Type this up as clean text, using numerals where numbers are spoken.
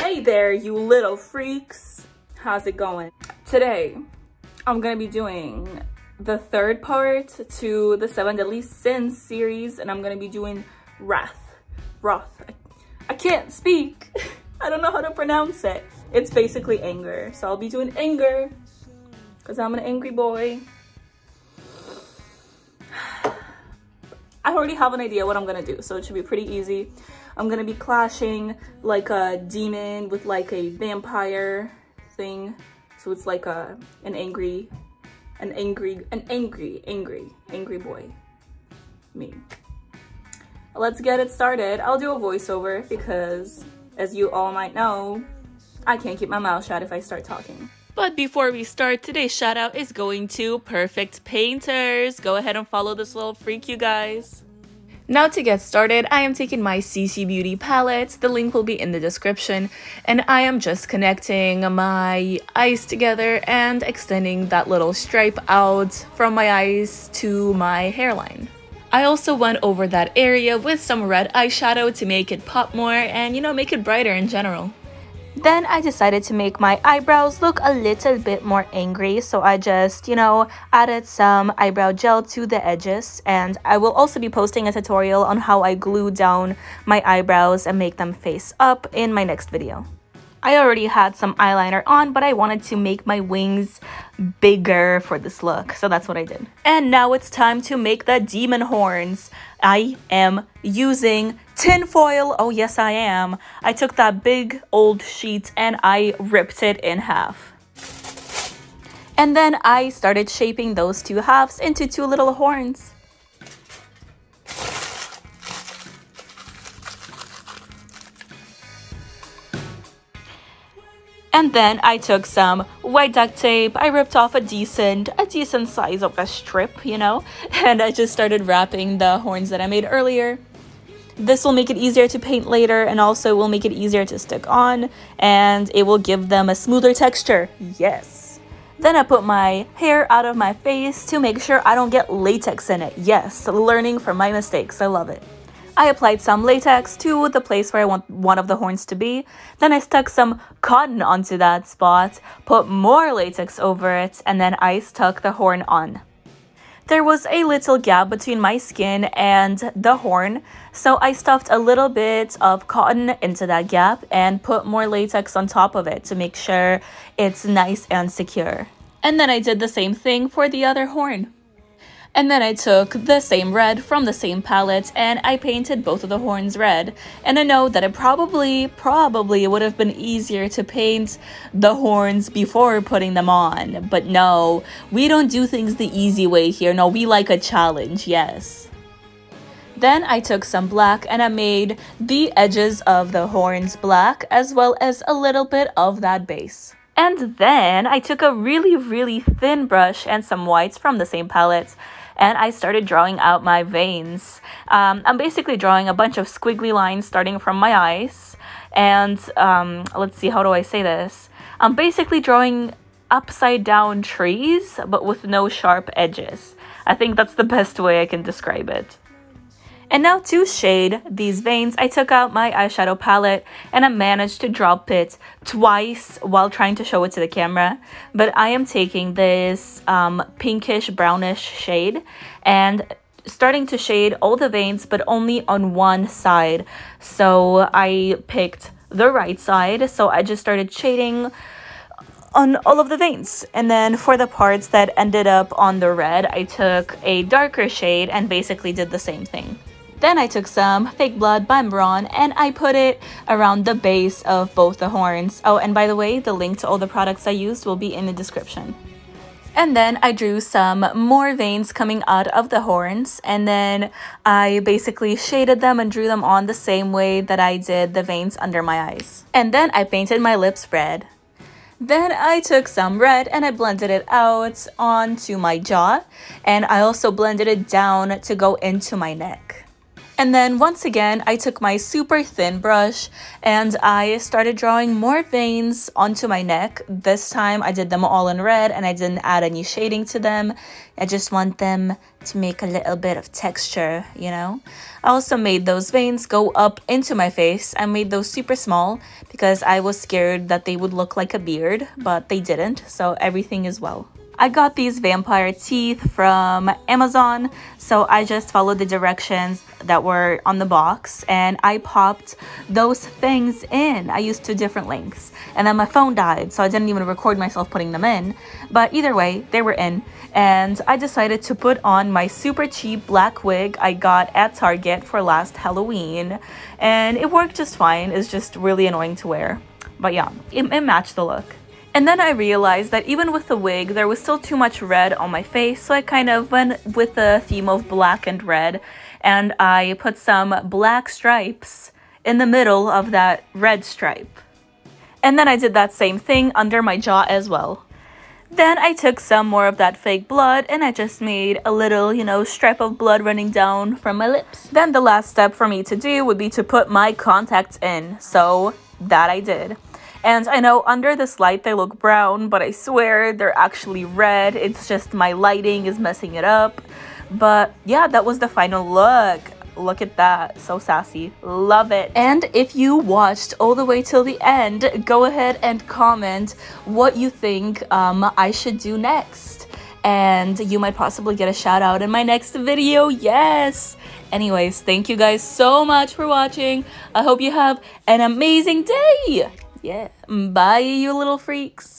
Hey there, you little freaks. How's it going? Today, I'm gonna be doing the third part to the 7 Deadly Sins series, and I'm gonna be doing Wrath. I can't speak. I don't know how to pronounce it. It's basically anger. So I'll be doing anger because I'm an angry boy. I already have an idea what I'm gonna do, so it should be pretty easy. I'm gonna be clashing like a demon with like a vampire thing. So it's like an angry boy. Me. Let's get it started. I'll do a voiceover because, as you all might know, I can't keep my mouth shut if I start talking. But before we start, today's shout out is going to Perfect Painters. Go ahead and follow this little freak, you guys. Now to get started, I am taking my CC Beauty palette. The link will be in the description. And I am just connecting my eyes together and extending that little stripe out from my eyes to my hairline. I also went over that area with some red eyeshadow to make it pop more and, you know, make it brighter in general. Then I decided to make my eyebrows look a little bit more angry, so I just, you know, added some eyebrow gel to the edges, and I will also be posting a tutorial on how I glue down my eyebrows and make them face up in my next video. I already had some eyeliner on, but I wanted to make my wings bigger for this look, so that's what I did. And now it's time to make the demon horns. I am using tin foil. Oh yes, I am. I took that big old sheet and I ripped it in half. And then I started shaping those two halves into two little horns. And then I took some white duct tape. I ripped off a decent size of a strip, you know, and I just started wrapping the horns that I made earlier. This will make it easier to paint later and also will make it easier to stick on, and it will give them a smoother texture. Yes. Then I put my hair out of my face to make sure I don't get latex in it. Yes, learning from my mistakes. I love it. I applied some latex to the place where I want one of the horns to be. Then I stuck some cotton onto that spot, put more latex over it, and then I stuck the horn on. There was a little gap between my skin and the horn, so I stuffed a little bit of cotton into that gap and put more latex on top of it to make sure it's nice and secure. And then I did the same thing for the other horn. And then I took the same red from the same palette and I painted both of the horns red. And I know that it probably would have been easier to paint the horns before putting them on. But no, we don't do things the easy way here. No, we like a challenge, yes. Then I took some black and I made the edges of the horns black as well as a little bit of that base. And then I took a really thin brush and some whites from the same palette. And I started drawing out my veins. I'm basically drawing a bunch of squiggly lines starting from my eyes. And let's see, how do I say this? I'm basically drawing upside down trees, but with no sharp edges. I think that's the best way I can describe it. And now to shade these veins, I took out my eyeshadow palette and I managed to drop it twice while trying to show it to the camera. But I am taking this pinkish brownish shade and starting to shade all the veins, but only on one side. So I picked the right side, so I just started shading on all of the veins. And then for the parts that ended up on the red, I took a darker shade and basically did the same thing. Then I took some Fake Blood by Mron and I put it around the base of both the horns. Oh, and by the way, the link to all the products I used will be in the description. And then I drew some more veins coming out of the horns, and then I basically shaded them and drew them on the same way that I did the veins under my eyes. And then I painted my lips red. Then I took some red and I blended it out onto my jaw, and I also blended it down to go into my neck. And then once again, I took my super thin brush and I started drawing more veins onto my neck. This time I did them all in red and I didn't add any shading to them. I just want them to make a little bit of texture, you know? I also made those veins go up into my face. I made those super small because I was scared that they would look like a beard, but they didn't, so everything is well. I got these vampire teeth from Amazon, so I just followed the directions that were on the box and I popped those things in. I used 2 different lengths and then my phone died, so I didn't even record myself putting them in, but either way, they were in. And I decided to put on my super cheap black wig I got at Target for last Halloween, and it worked just fine. It's just really annoying to wear, but yeah, it matched the look. And then I realized that even with the wig, there was still too much red on my face, so I kind of went with the theme of black and red, and I put some black stripes in the middle of that red stripe. And then I did that same thing under my jaw as well. Then I took some more of that fake blood and I just made a little, you know, stripe of blood running down from my lips. Then the last step for me to do would be to put my contacts in, so that I did. And I know under this light they look brown, but I swear they're actually red. It's just my lighting is messing it up. But yeah, that was the final look. Look at that, so sassy, love it. And if you watched all the way till the end, go ahead and comment what you think I should do next. And you might possibly get a shout out in my next video, yes! Anyways, thank you guys so much for watching. I hope you have an amazing day! Yeah, bye you little freaks.